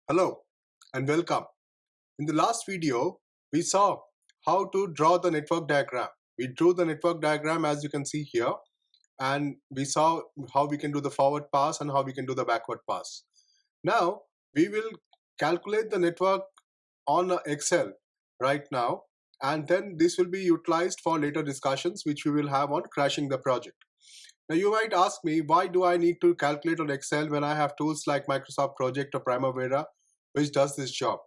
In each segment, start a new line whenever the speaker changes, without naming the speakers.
Hello and welcome. In the last video, we saw how to draw the network diagram. We drew the network diagram as you can see here, and we saw how we can do the forward pass and how we can do the backward pass. Now, we will calculate the network on Excel right now, and then this will be utilized for later discussions which we will have on crashing the project. Now, you might ask me, why do I need to calculate on Excel when I have tools like Microsoft Project or Primavera which does this job?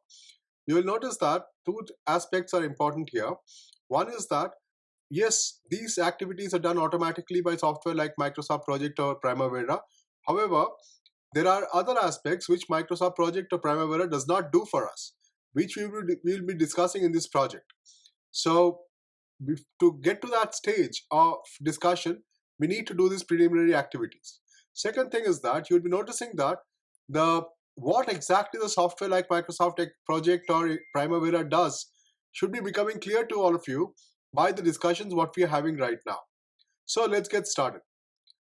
You will notice that two aspects are important here. One is that, yes, these activities are done automatically by software like Microsoft Project or Primavera. However, there are other aspects which Microsoft Project or Primavera does not do for us, which we will be discussing in this project. So to get to that stage of discussion, we need to do these preliminary activities. Second thing is that you'll be noticing that what exactly the software like Microsoft Project or Primavera does should be becoming clear to all of you by the discussions what we are having right now. So let's get started.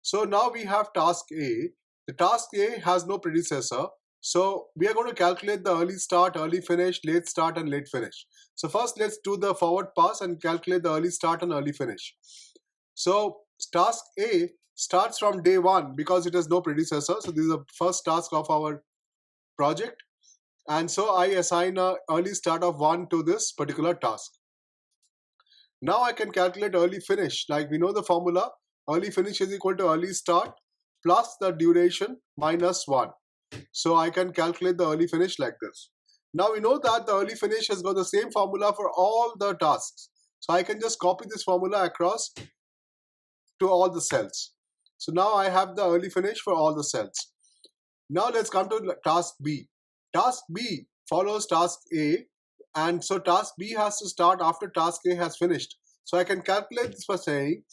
So now we have task A. The task A has no predecessor. So we are going to calculate the early start, early finish, late start and late finish. So first let's do the forward pass and calculate the early start and early finish. So task A starts from day 1 because it has no predecessor. So this is the first task of our project, and so I assign a early start of 1 to this particular task. Now I can calculate early finish. Like we know the formula, early finish is equal to early start plus the duration minus 1. So I can calculate the early finish like this. Now we know that the early finish has got the same formula for all the tasks. So I can just copy this formula across to all the cells. So now I have the early finish for all the cells. Now let's come to task B. Task B follows task A, and so task B has to start after task A has finished. So I can calculate this by saying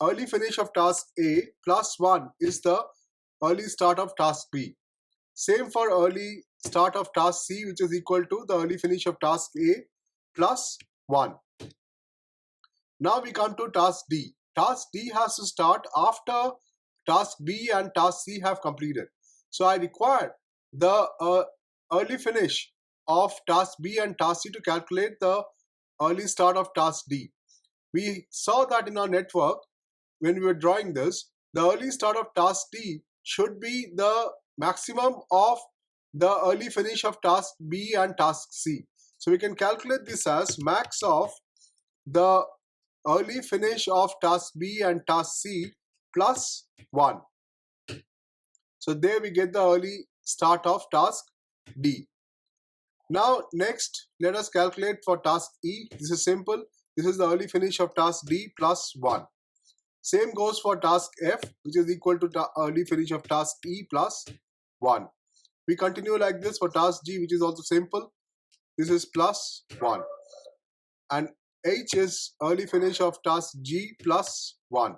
early finish of task A plus 1 is the early start of task B. Same for early start of task C, which is equal to the early finish of task A plus 1. Now we come to task D. Task D has to start after task B and task C have completed. So I require the early finish of task B and task C to calculate the early start of task D. We saw that in our network when we were drawing this, the early start of task D should be the maximum of the early finish of task B and task C. So we can calculate this as max of the early finish of task B and task C plus 1. So there we get the early start of task D. Now next, let us calculate for task E. This is simple. This is the early finish of task D plus 1. Same goes for task F, which is equal to early finish of task E plus 1. We continue like this for task G, which is also simple. This is plus 1. And H is early finish of task G plus 1.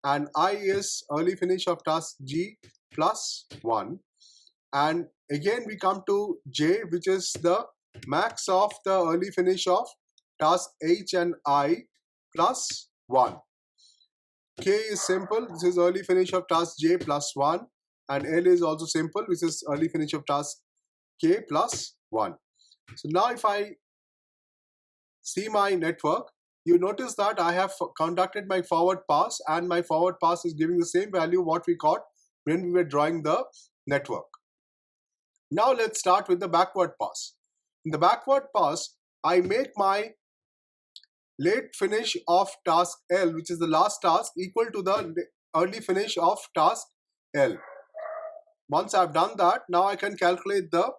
And I is early finish of task G plus 1. And again we come to J, which is the max of the early finish of task H and I plus 1. K is simple. This is early finish of task J plus 1. And L is also simple, which is early finish of task K plus 1. So now if I see my network, you notice that I have conducted my forward pass, and my forward pass is giving the same value what we got when we were drawing the network. Now let's start with the backward pass. In the backward pass, I make my late finish of task L, which is the last task, equal to the early finish of task L. Once I've done that, now I can calculate the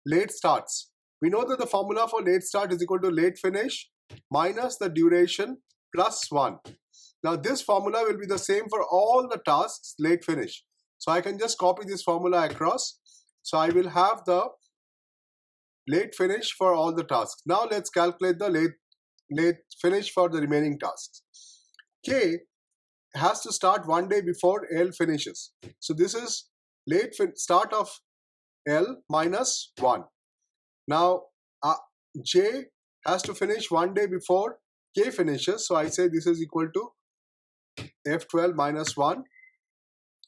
late starts. We know that the formula for late start is equal to late finish minus the duration plus 1. Now this formula will be the same for all the tasks late finish. So I can just copy this formula across. So I will have the late finish for all the tasks. Now let's calculate the late finish for the remaining tasks. K has to start 1 day before L finishes. So this is late start of L minus 1. Now J has to finish 1 day before K finishes. So I say this is equal to F12 minus 1.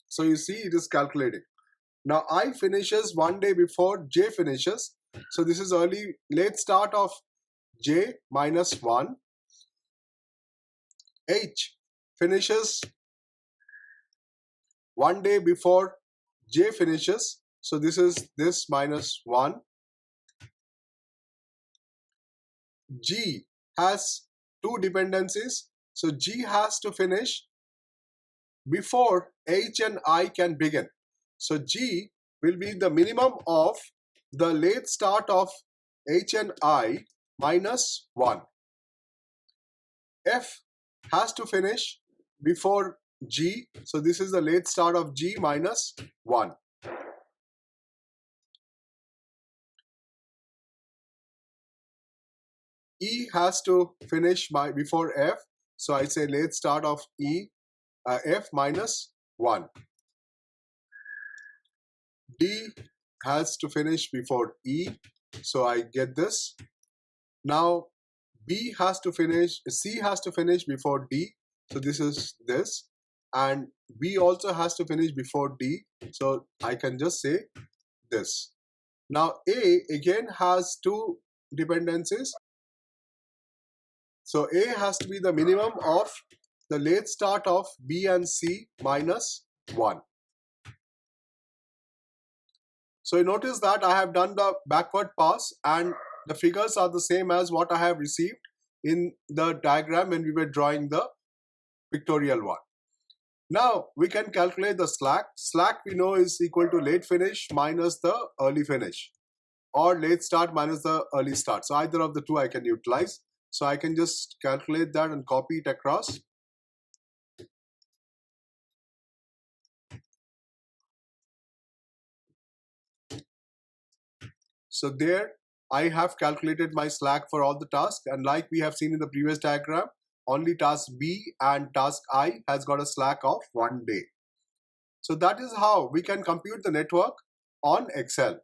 So you see it is calculating. Now I finishes 1 day before J finishes. So this is late start of J minus 1. H finishes 1 day before J finishes. So this is this minus 1. G has two dependencies. So G has to finish before H and I can begin. So G will be the minimum of the late start of H and I minus 1. F has to finish before G. So this is the late start of G minus 1. E has to finish before F. So I say late start of F minus 1. D has to finish before E. So I get this. Now C has to finish before D. So this is this. And B also has to finish before D. So I can just say this. Now A again has two dependencies. So A has to be the minimum of the late start of B and C minus 1. So you notice that I have done the backward pass and the figures are the same as what I have received in the diagram when we were drawing the pictorial one. Now we can calculate the slack. Slack we know is equal to late finish minus the early finish, or late start minus the early start. So either of the two I can utilize. So I can just calculate that and copy it across. So there I have calculated my slack for all the tasks, and like we have seen in the previous diagram, only task B and task I has got a slack of 1 day. So that is how we can compute the network on Excel.